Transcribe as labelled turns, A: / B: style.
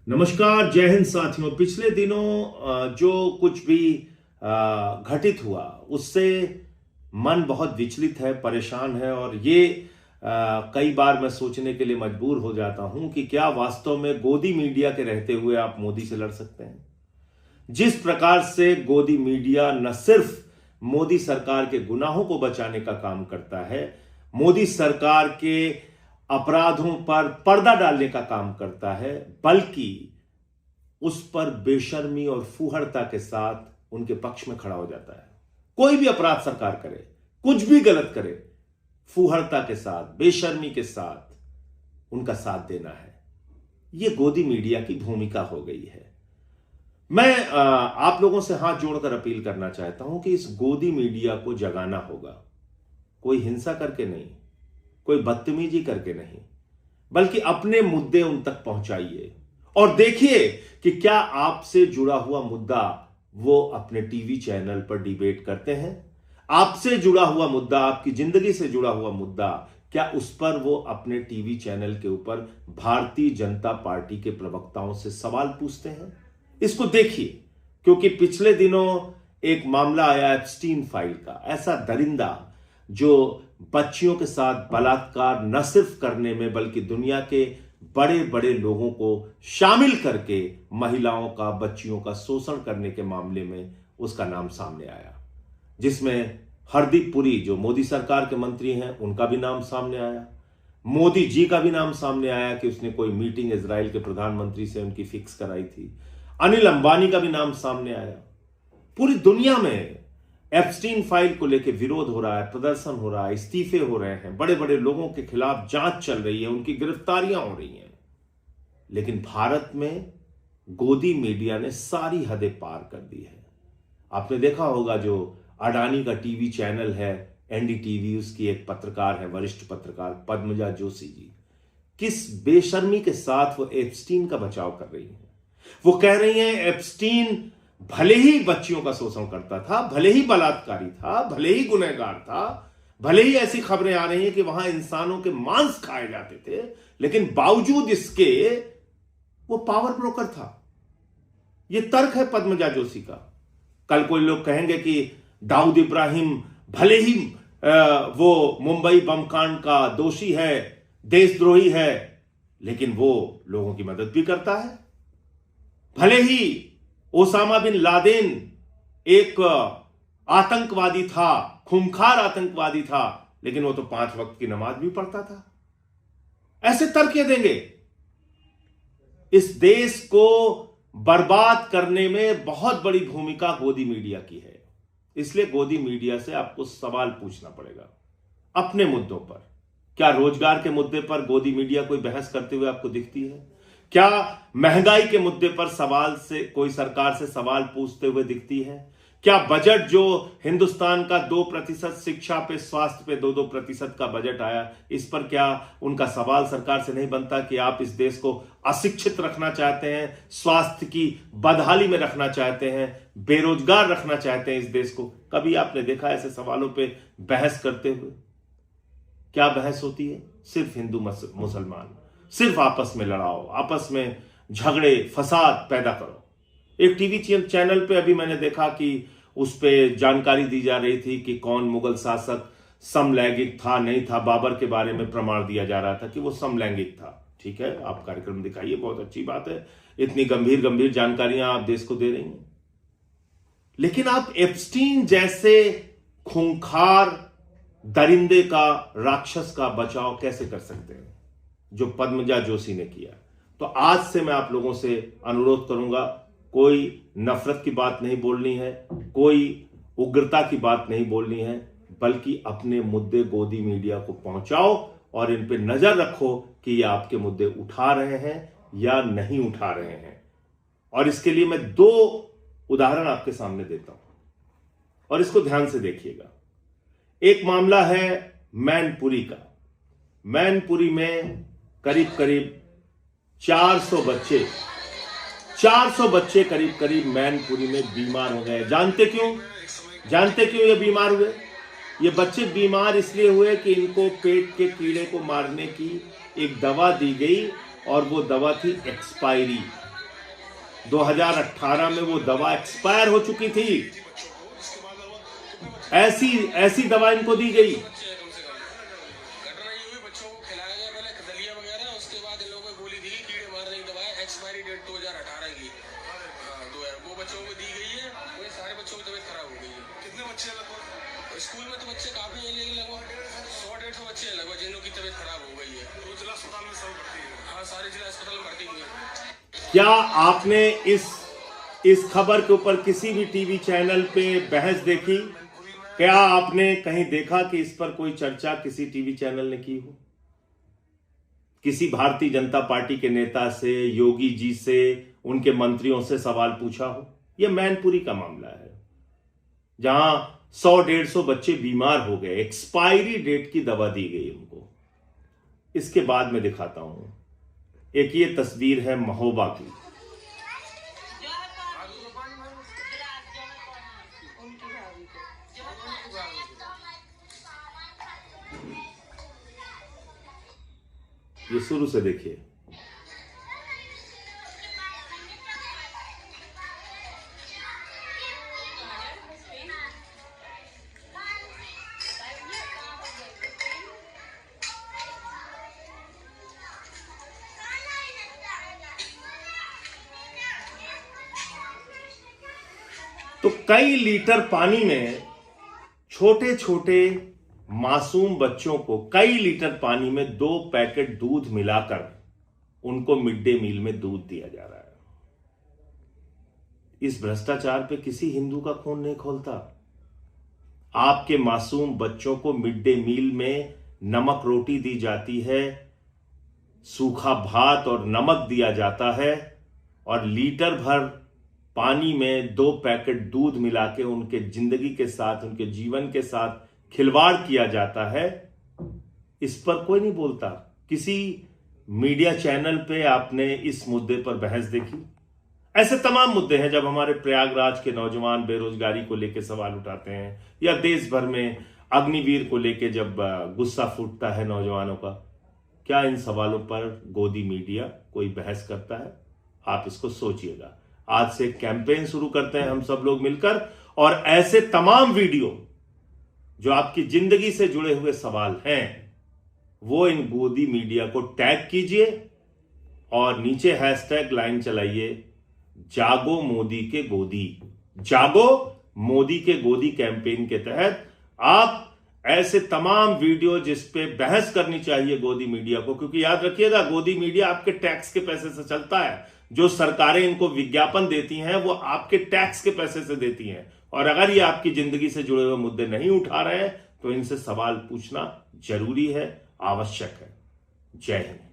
A: नमस्कार, जय हिंद साथियों। पिछले दिनों जो कुछ भी घटित हुआ उससे मन बहुत विचलित है, परेशान है और ये कई बार मैं सोचने के लिए मजबूर हो जाता हूं कि क्या वास्तव में गोदी मीडिया के रहते हुए आप मोदी से लड़ सकते हैं। जिस प्रकार से गोदी मीडिया न सिर्फ मोदी सरकार के गुनाहों को बचाने का काम करता है, मोदी सरकार के अपराधों पर पर्दा डालने का काम करता है, बल्कि उस पर बेशर्मी और फूहड़ता के साथ उनके पक्ष में खड़ा हो जाता है। कोई भी अपराध सरकार करे, कुछ भी गलत करे, फूहड़ता के साथ, बेशर्मी के साथ उनका साथ देना है। यह गोदी मीडिया की भूमिका हो गई है। मैं आप लोगों से हाथ जोड़कर अपील करना चाहता हूं कि इस गोदी मीडिया को जगाना होगा। कोई हिंसा करके नहीं, कोई बदतमीजी करके नहीं, बल्कि अपने मुद्दे उन तक पहुंचाइए और देखिए कि क्या आपसे जुड़ा हुआ मुद्दा वो अपने टीवी चैनल पर डिबेट करते हैं। आपसे जुड़ा हुआ मुद्दा, आपकी जिंदगी से जुड़ा हुआ मुद्दा, क्या उस पर वो अपने टीवी चैनल के ऊपर भारतीय जनता पार्टी के प्रवक्ताओं से सवाल पूछते हैं। इसको देखिए, क्योंकि पिछले दिनों एक मामला आया एप्स्टीन फाइल का। ऐसा दरिंदा जो बच्चियों के साथ बलात्कार न सिर्फ करने में बल्कि दुनिया के बड़े बड़े लोगों को शामिल करके महिलाओं का, बच्चियों का शोषण करने के मामले में उसका नाम सामने आया, जिसमें हरदीप पुरी जो मोदी सरकार के मंत्री हैं उनका भी नाम सामने आया, मोदी जी का भी नाम सामने आया कि उसने कोई मीटिंग इजराइल के प्रधानमंत्री से उनकी फिक्स कराई थी, अनिल अंबानी का भी नाम सामने आया। पूरी दुनिया में एप्स्टीन फाइल को लेकर विरोध हो रहा है, प्रदर्शन हो रहा है, इस्तीफे हो रहे हैं, बड़े बड़े लोगों के खिलाफ जांच चल रही है, उनकी गिरफ्तारियां हो रही हैं। लेकिन भारत में गोदी मीडिया ने सारी हदें पार कर दी है। आपने देखा होगा जो अडानी का टीवी चैनल है एनडीटीवी, उसकी एक पत्रकार है, वरिष्ठ पत्रकार पद्मजा जोशी जी, किस बेशर्मी के साथ वो एप्स्टीन का बचाव कर रही है। वो कह रही है एप्स्टीन भले ही बच्चियों का शोषण करता था, भले ही बलात्कारी था, भले ही गुनहगार था, भले ही ऐसी खबरें आ रही हैं कि वहां इंसानों के मांस खाए जाते थे, लेकिन बावजूद इसके वो पावर ब्रोकर था। ये तर्क है पद्मजा जोशी का। कल कोई लोग कहेंगे कि दाऊद इब्राहिम भले ही वो मुंबई बम कांड का दोषी है, देशद्रोही है, लेकिन वो लोगों की मदद भी करता है। भले ही ओसामा बिन लादेन एक आतंकवादी था, खूंखार आतंकवादी था, लेकिन वो तो 5 वक्त की नमाज भी पढ़ता था। ऐसे तर्क देंगे। इस देश को बर्बाद करने में बहुत बड़ी भूमिका गोदी मीडिया की है। इसलिए गोदी मीडिया से आपको सवाल पूछना पड़ेगा अपने मुद्दों पर। क्या रोजगार के मुद्दे पर गोदी मीडिया कोई बहस करते हुए आपको दिखती है? क्या महंगाई के मुद्दे पर कोई सरकार से सवाल पूछते हुए दिखती है? क्या बजट जो हिंदुस्तान का 2%, शिक्षा पे, स्वास्थ्य पे 2-2% का बजट आया, इस पर क्या उनका सवाल सरकार से नहीं बनता कि आप इस देश को अशिक्षित रखना चाहते हैं, स्वास्थ्य की बदहाली में रखना चाहते हैं, बेरोजगार रखना चाहते हैं इस देश को? कभी आपने देखा ऐसे सवालों पे बहस करते हुए? क्या बहस होती है? सिर्फ हिंदू मुसलमान, सिर्फ आपस में लड़ाओ, आपस में झगड़े फसाद पैदा करो। एक टीवी चैनल पे अभी मैंने देखा कि उस पे जानकारी दी जा रही थी कि कौन मुगल शासक समलैंगिक था, नहीं था। बाबर के बारे में प्रमाण दिया जा रहा था कि वो समलैंगिक था। ठीक है, आप कार्यक्रम दिखाइए, बहुत अच्छी बात है, इतनी गंभीर गंभीर जानकारियां आप देश को दे रही हैं। लेकिन आप एप्स्टीन जैसे खूंखार दरिंदे का, राक्षस का बचाव कैसे कर सकते हैं जो पद्मजा जोशी ने किया? तो आज से मैं आप लोगों से अनुरोध करूंगा, कोई नफरत की बात नहीं बोलनी है, कोई उग्रता की बात नहीं बोलनी है, बल्कि अपने मुद्दे गोदी मीडिया को पहुंचाओ और इन पे नजर रखो कि ये आपके मुद्दे उठा रहे हैं या नहीं उठा रहे हैं। और इसके लिए मैं 2 उदाहरण आपके सामने देता हूं और इसको ध्यान से देखिएगा। एक मामला है मैनपुरी का। मैनपुरी में करीब करीब 400 बच्चे करीब मैनपुरी में बीमार हो गए। जानते क्यों ये बीमार हुए? ये बच्चे बीमार इसलिए हुए कि इनको पेट के कीड़े को मारने की एक दवा दी गई और वो दवा थी एक्सपायरी। 2018 में वो दवा एक्सपायर हो चुकी थी। ऐसी दवा इनको दी गई।
B: एक्सपायरी डेट 2018 की, वो बच्चों को दी गई है। वो सारे बच्चों की तबीयत खराब हो गई है। कितने बच्चे लगभग स्कूल में? तो बच्चे काफी हैं, लेकिन लगभग 100-150 बच्चे हैं लगभग जिनकी तबीयत खराब हो गई है। तो जिला अस्पताल में सब भर्ती है? हाँ, सारे जिला अस्पताल में भर्ती हुए हैं।
A: क्या आपने इस खबर के ऊपर किसी भी टीवी चैनल पे बहस देखी? क्या आपने कहीं देखा कि इस पर कोई चर्चा किसी टीवी चैनल ने की हो? किसी भारतीय जनता पार्टी के नेता से, योगी जी से, उनके मंत्रियों से सवाल पूछा हो? यह मैनपुरी का मामला है, जहां 100-150 बच्चे बीमार हो गए, एक्सपायरी डेट की दवा दी गई उनको। इसके बाद मैं दिखाता हूं, एक ये तस्वीर है महोबा की। ये शुरू से देखिए। तो कई लीटर पानी में छोटे छोटे मासूम बच्चों को कई लीटर पानी में 2 पैकेट दूध मिलाकर उनको मिड डे मील में दूध दिया जा रहा है। इस भ्रष्टाचार पे किसी हिंदू का खून नहीं खौलता। आपके मासूम बच्चों को मिड डे मील में नमक रोटी दी जाती है, सूखा भात और नमक दिया जाता है, और लीटर भर पानी में 2 पैकेट दूध मिला के उनके जिंदगी के साथ, उनके जीवन के साथ खिलवाड़ किया जाता है। इस पर कोई नहीं बोलता। किसी मीडिया चैनल पे आपने इस मुद्दे पर बहस देखी? ऐसे तमाम मुद्दे हैं जब हमारे प्रयागराज के नौजवान बेरोजगारी को लेकर सवाल उठाते हैं, या देश भर में अग्निवीर को लेकर जब गुस्सा फूटता है नौजवानों का, क्या इन सवालों पर गोदी मीडिया कोई बहस करता है? आप इसको सोचिएगा। आज से कैंपेन शुरू करते हैं हम सब लोग मिलकर, और ऐसे तमाम वीडियो जो आपकी जिंदगी से जुड़े हुए सवाल हैं, वो इन गोदी मीडिया को टैग कीजिए और नीचे हैशटैग लाइन चलाइए, जागो मोदी के गोदी। जागो मोदी के गोदी कैंपेन के तहत आप ऐसे तमाम वीडियो जिस पे बहस करनी चाहिए गोदी मीडिया को, क्योंकि याद रखिएगा गोदी मीडिया आपके टैक्स के पैसे से चलता है। जो सरकारें इनको विज्ञापन देती हैं वो आपके टैक्स के पैसे से देती हैं, और अगर ये आपकी जिंदगी से जुड़े हुए मुद्दे नहीं उठा रहे हैं तो इनसे सवाल पूछना जरूरी है, आवश्यक है। जय हिंद।